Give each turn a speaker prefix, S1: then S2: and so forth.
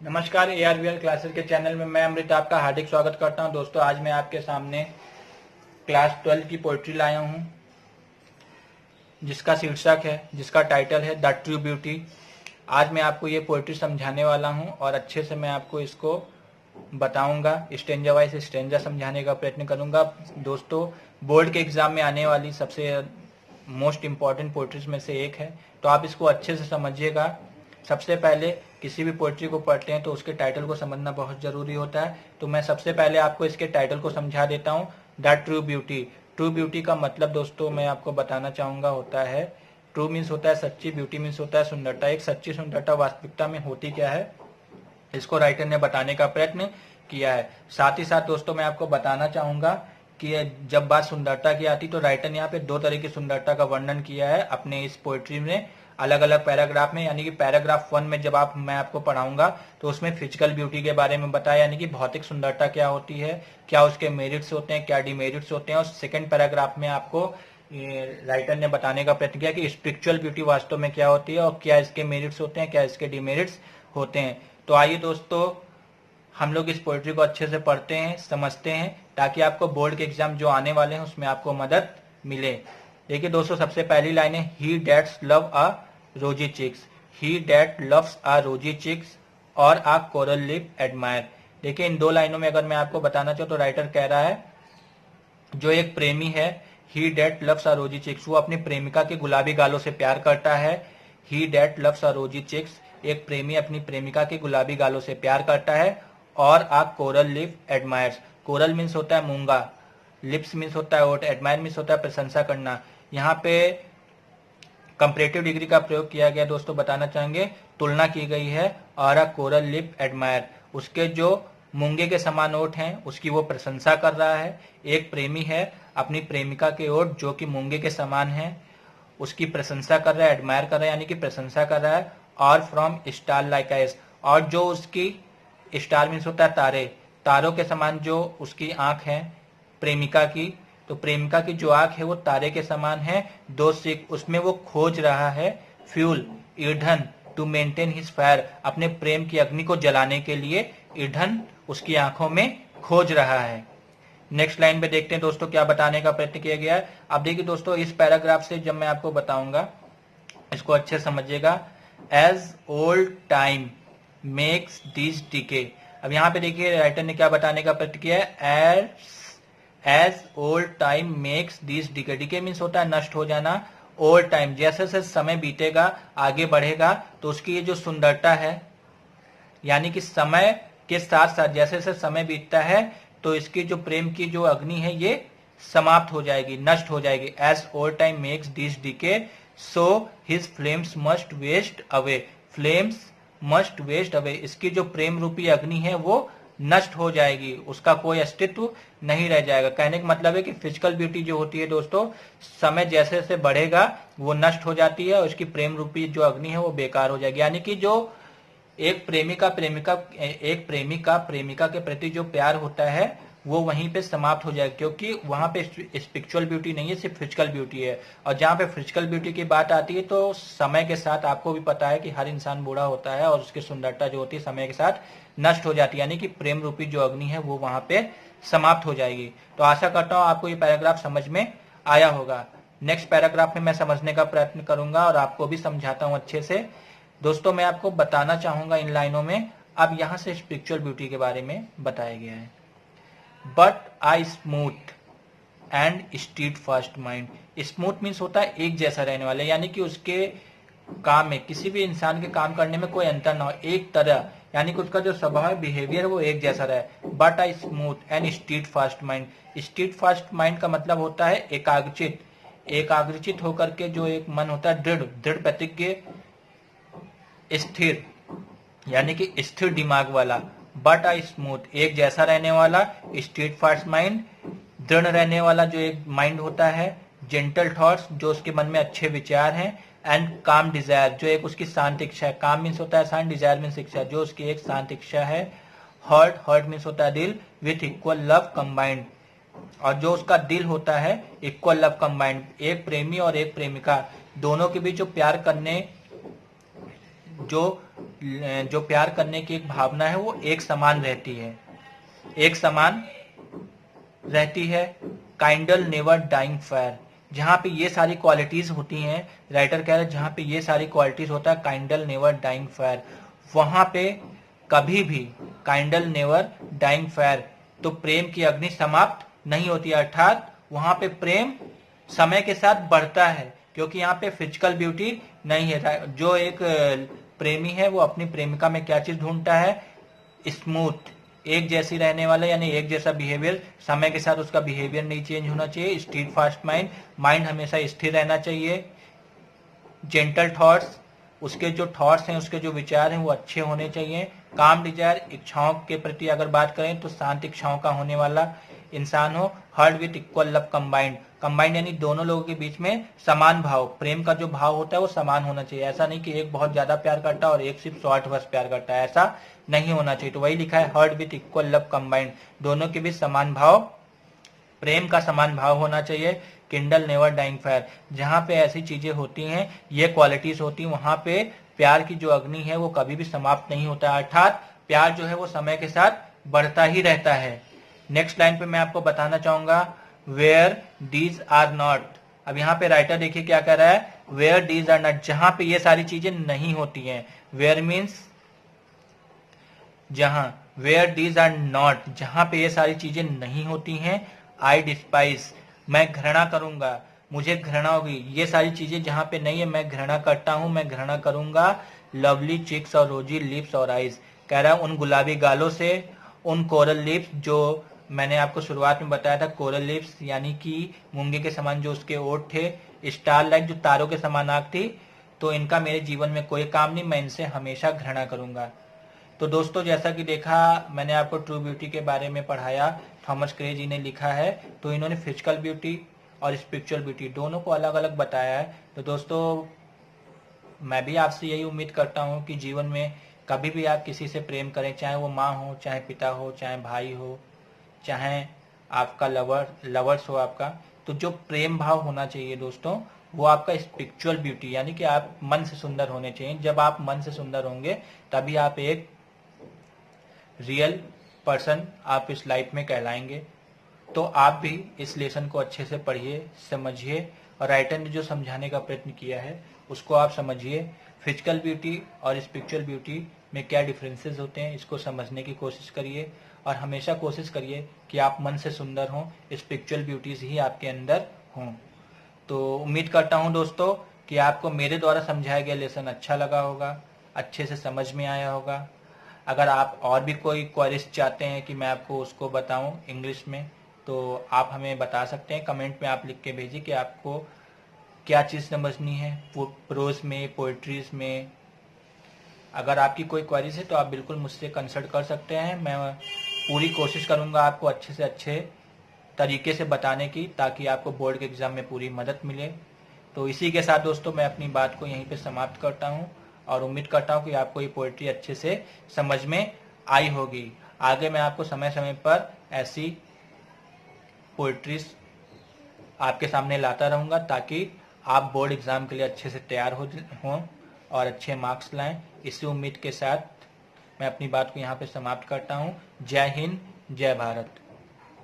S1: नमस्कार, ARVL classes के channel में मैं अमृत आपका हार्दिक स्वागत करता हूं। दोस्तों, आज मैं आपके सामने क्लास 12 की पोइट्री लाया हूं, जिसका टाइटल है द ट्रू ब्यूटी। आज मैं आपको ये पोइट्री समझाने वाला हूं और अच्छे से मैं आपको इसको बताऊंगा। स्टेंजा वाइज स्टेंजा समझाने का प्रयत्न करूंगा। दोस्तों, बोर्ड के एग्जाम में आने वाली सबसे मोस्ट इम्पॉर्टेंट पोइट्रीज में से एक है, तो आप इसको अच्छे से समझिएगा। सबसे पहले किसी भी पोइट्री को पढ़ते हैं तो उसके टाइटल को समझना बहुत जरूरी होता है। तो मैं सबसे पहले आपको इसके टाइटल को समझा देता हूँ। The true beauty. True beauty का मतलब दोस्तों मैं आपको बताना चाहूंगा होता है, ट्रू मीन्स होता है सच्ची, ब्यूटी मीन्स होता है सुंदरता। एक सच्ची सुंदरता वास्तविकता में होती क्या है, इसको राइटर ने बताने का प्रयत्न किया है। साथ ही साथ दोस्तों मैं आपको बताना चाहूंगा कि जब बात सुंदरता की आती तो राइटर ने यहाँ पे दो तरह की सुंदरता का वर्णन किया है अपने इस पोइट्री में, अलग अलग पैराग्राफ में। यानी कि पैराग्राफ 1 में जब मैं आपको पढ़ाऊंगा तो उसमें फिजिकल ब्यूटी के बारे में बताया, यानी कि भौतिक सुंदरता क्या होती है, क्या उसके मेरिट्स होते हैं, क्या डिमेरिट्स होते हैं। और सेकंड पैराग्राफ में आपको राइटर ने बताने का प्रयत्न किया कि स्पिरिचुअल ब्यूटी वास्तव में क्या होती है और क्या इसके मेरिट्स होते हैं, क्या इसके डिमेरिट्स होते हैं। तो आइए दोस्तों, हम लोग इस पोइट्री को अच्छे से पढ़ते हैं, समझते हैं, ताकि आपको बोर्ड के एग्जाम जो आने वाले हैं उसमें आपको मदद मिले। देखिए दोस्तों, सबसे पहली लाइन है, ही डेट्स लव आ रोजी चिक्स। ही डेट लव्स आ रोजी चिक्स और आ कोरल लिप एडमायर। देखिए, इन दो लाइनों में अगर मैं आपको बताना चाहूँ तो राइटर कह रहा है, जो एक प्रेमी है, ही डेट लव्स आ रोजी चिक्स, वो अपनी प्रेमिका के गुलाबी गालों से प्यार करता है। ही डेट लव्स आ रोजी चिक्स, एक प्रेमी अपनी प्रेमिका के गुलाबी गालों से प्यार करता है। और a coral lip admires. Coral means होता है मूंगा, लिप्स मीन्स होता है ओठ, एडमायर मीन्स होता है प्रशंसा करना। यहाँ पे कंपैरेटिव डिग्री का प्रयोग किया गया दोस्तों, बताना चाहेंगे, तुलना की गई है। और आ कोरल लिप एडमायर, उसके जो मूंगे के समान ओठ हैं उसकी वो प्रशंसा कर रहा है। एक प्रेमी है, अपनी प्रेमिका के ओठ जो कि मूंगे के समान है उसकी प्रशंसा कर रहा है, एडमायर कर रहा है, यानी कि प्रशंसा कर रहा है। और फ्रॉम स्टार लाइक आइज, और जो उसकी, स्टार मीन्स होता है तारे, तारों के समान जो उसकी आंख है प्रेमिका की, तो प्रेमिका की जो आंख है वो तारे के समान है। दो सिक, उसमें वो खोज रहा है फ्यूल, ईंधन, टू मेंटेन हिज फायर, अपने प्रेम की अग्नि को जलाने के लिए ईंधन उसकी आंखों में खोज रहा है। नेक्स्ट लाइन पे देखते हैं दोस्तों क्या बताने का प्रयत्न किया गया है। अब देखिए दोस्तों, इस पैराग्राफ से जब मैं आपको बताऊंगा इसको अच्छे समझिएगा। As old time makes this decay. अब यहाँ पे देखिए राइटर ने क्या बताने का प्रयत्न किया है, as old time makes this decay. Decay means होता है नष्ट हो जाना। ओल्ड टाइम, जैसे जैसे समय बीतेगा, आगे बढ़ेगा, तो उसकी ये जो सुंदरता है, यानी कि समय के साथ साथ जैसे जैसे समय बीतता है तो इसकी जो प्रेम की जो अग्नि है ये समाप्त हो जाएगी, नष्ट हो जाएगी। As old time makes this decay so his flames must waste away. Flames must waste away, इसकी जो प्रेम रूपी अग्नि है वो नष्ट हो जाएगी, उसका कोई अस्तित्व नहीं रह जाएगा। कहने का मतलब है कि फिजिकल ब्यूटी जो होती है दोस्तों, समय जैसे जैसे बढ़ेगा वो नष्ट हो जाती है और उसकी प्रेम रूपी जो अग्नि है वो बेकार हो जाएगी। यानी कि जो एक प्रेमिका प्रेमिका के प्रति जो प्यार होता है वो वहीं पे समाप्त हो जाएगा, क्योंकि वहां पे स्पिरिचुअल ब्यूटी नहीं है, सिर्फ फिजिकल ब्यूटी है। और जहाँ पे फिजिकल ब्यूटी की बात आती है तो समय के साथ आपको भी पता है कि हर इंसान बूढ़ा होता है और उसकी सुंदरता जो होती है समय के साथ नष्ट हो जाती है, यानी कि प्रेम रूपी जो अग्नि है वो वहां पे समाप्त हो जाएगी। तो आशा करता हूँ आपको ये पैराग्राफ समझ में आया होगा। नेक्स्ट पैराग्राफ में मैं समझने का प्रयत्न करूंगा और आपको भी समझाता हूँ अच्छे से। दोस्तों, मैं आपको बताना चाहूंगा इन लाइनों में, अब यहां से स्पिरिचुअल ब्यूटी के बारे में बताया गया है। But I smooth and stead fast mind. Smooth means होता है एक जैसा रहने वाला, यानी कि उसके काम में, किसी भी इंसान के काम करने में कोई अंतर ना हो, एक तरह, यानी कि उसका जो स्वभाव है, बिहेवियर वो एक जैसा रहे। But I smooth and stead fast mind. Stead fast mind का मतलब होता है एकाग्रचित, एकाग्रचित होकर के जो एक मन होता है, दृढ़ दृढ़ प्रतिज्ञ, स्थिर, यानी कि स्थिर दिमाग वाला। बट आ स्मूथ, एक जैसा रहने वाला। स्ट्रीट फास्ट माइंड, दृढ़ रहने वाला जो एक माइंड होता है। जेंटल थॉट्स, जो उसके मन में अच्छे विचार हैं। एंड काम डिजायर, जो एक उसकी शांत इच्छा है। काम मीन्स होता है शांत, डिजायर मीन्स इच्छा, जो उसकी एक शांत इच्छा है। हर्ट, हर्ट मीन्स होता है दिल, विथ इक्वल लव कंबाइंड, और जो उसका दिल होता है इक्वल लव कंबाइंड। एक प्रेमी और एक प्रेमिका दोनों के बीच जो प्यार करने, जो जो प्यार करने की एक भावना है वो एक समान रहती है, एक समान रहती है। काइंडल नेवर डाइंग फायर, जहां पे ये सारी क्वालिटीज होती हैं, राइटर कह रहे हैं जहां पे ये सारी क्वालिटीज होता है, काइंडल नेवर डाइंग फायर, वहां पे कभी भी काइंडल नेवर डाइंग फायर, तो प्रेम की अग्नि समाप्त नहीं होती, अर्थात वहां पे प्रेम समय के साथ बढ़ता है, क्योंकि यहाँ पे फिजिकल ब्यूटी नहीं है। जो एक प्रेमी है वो अपनी प्रेमिका में क्या चीज ढूंढता है, स्मूथ, एक जैसी रहने वाला, यानी एक जैसा बिहेवियर, समय के साथ उसका बिहेवियर नहीं चेंज होना चाहिए, स्टीड फास्ट माइंड, माइंड हमेशा स्थिर रहना चाहिए, जेंटल थॉट्स, उसके जो थॉट्स हैं, उसके जो विचार हैं वो अच्छे होने चाहिए, काम डिजायर, इच्छाओं के प्रति अगर बात करें तो शांत इच्छाओं का होने वाला इंसान हो, heard with equal love combined, combined यानी दोनों लोगों के बीच में समान भाव, प्रेम का जो भाव होता है वो समान होना चाहिए, ऐसा नहीं कि एक बहुत ज्यादा प्यार करता है और एक सिर्फ स्वार्थवश प्यार करता है, ऐसा नहीं होना चाहिए। तो वही लिखा है, heard with equal love combined, दोनों के बीच समान भाव, प्रेम का समान भाव होना चाहिए। किंडल नेवर डाइंग फायर, जहां पे ऐसी चीजें होती हैं, ये क्वालिटीज होती हैं, वहां पे प्यार की जो अग्नि है वो कभी भी समाप्त नहीं होता, अर्थात प्यार जो है वो समय के साथ बढ़ता ही रहता है। नेक्स्ट लाइन पे मैं आपको बताना चाहूंगा, वेयर डीज आर नॉट, अब यहाँ पे राइटर देखिए क्या कह रहा है, वेयर डीज आर नॉट, जहां पे ये सारी चीजें नहीं होती हैं, वेयर मीन्स जहां, वेयर डीज आर नॉट, जहां पे ये सारी चीजें नहीं होती हैं, आई डिस्पाइज, मैं घृणा करूंगा, मुझे घृणा होगी, ये सारी चीजें जहां पे नहीं है मैं घृणा करता हूं, मैं घृणा करूंगा, लवली चिक्स और रोजी लिप्स और आईज, कह रहा है उन गुलाबी गालों से, उन कोरल लिप्स, जो मैंने आपको शुरुआत में बताया था, कोरल लिप्स यानी कि मूंगे के समान जो उसके ओठ थे, स्टार लाइट जो तारों के समान आंख थी, तो इनका मेरे जीवन में कोई काम नहीं, मैं इनसे हमेशा घृणा करूंगा। तो दोस्तों जैसा कि देखा, मैंने आपको ट्रू ब्यूटी के बारे में पढ़ाया, थॉमस क्रे जी ने लिखा है, तो इन्होंने फिजिकल ब्यूटी और स्पिरिचुअल ब्यूटी दोनों को अलग अलग बताया है। तो दोस्तों मैं भी आपसे यही उम्मीद करता हूँ कि जीवन में कभी भी आप किसी से प्रेम करें, चाहे वो माँ हो, चाहे पिता हो, चाहे भाई हो, चाहे आपका लवर्स हो आपका, तो जो प्रेम भाव होना चाहिए दोस्तों, वो आपका स्पिरिचुअल ब्यूटी, यानी कि आप मन से सुंदर होने चाहिए। जब आप मन से सुंदर होंगे तभी आप एक रियल पर्सन आप इस लाइफ में कहलाएंगे। तो आप भी इस लेसन को अच्छे से पढ़िए, समझिए, और राइटर ने जो समझाने का प्रयत्न किया है उसको आप समझिए। फिजिकल ब्यूटी और स्पिरिचुअल ब्यूटी में क्या डिफरेंसेस होते हैं, इसको समझने की कोशिश करिए, और हमेशा कोशिश करिए कि आप मन से सुंदर हों, स्पिरिचुअल ब्यूटीज ही आपके अंदर हों। तो उम्मीद करता हूं दोस्तों कि आपको मेरे द्वारा समझाया गया लेसन अच्छा लगा होगा, अच्छे से समझ में आया होगा। अगर आप और भी कोई क्वेरीज चाहते हैं कि मैं आपको उसको बताऊं इंग्लिश में, तो आप हमें बता सकते हैं, कमेंट में आप लिख के भेजिए कि आपको क्या चीज़ समझनी है, प्रोज में, पोइट्रीज में। अगर आपकी कोई क्वेरीज है तो आप बिल्कुल मुझसे कंसल्ट कर सकते हैं, मैं पूरी कोशिश करूंगा आपको अच्छे से अच्छे तरीके से बताने की, ताकि आपको बोर्ड के एग्जाम में पूरी मदद मिले। तो इसी के साथ दोस्तों मैं अपनी बात को यहीं पे समाप्त करता हूं, और उम्मीद करता हूं कि आपको ये पोइट्री अच्छे से समझ में आई होगी। आगे मैं आपको समय समय पर ऐसी पोइट्रीज आपके सामने लाता रहूंगा, ताकि आप बोर्ड एग्जाम के लिए अच्छे से तैयार हों और अच्छे मार्क्स लाएं। इसी उम्मीद के साथ मैं अपनी बात को यहाँ पे समाप्त करता हूँ। जय हिंद, जय भारत।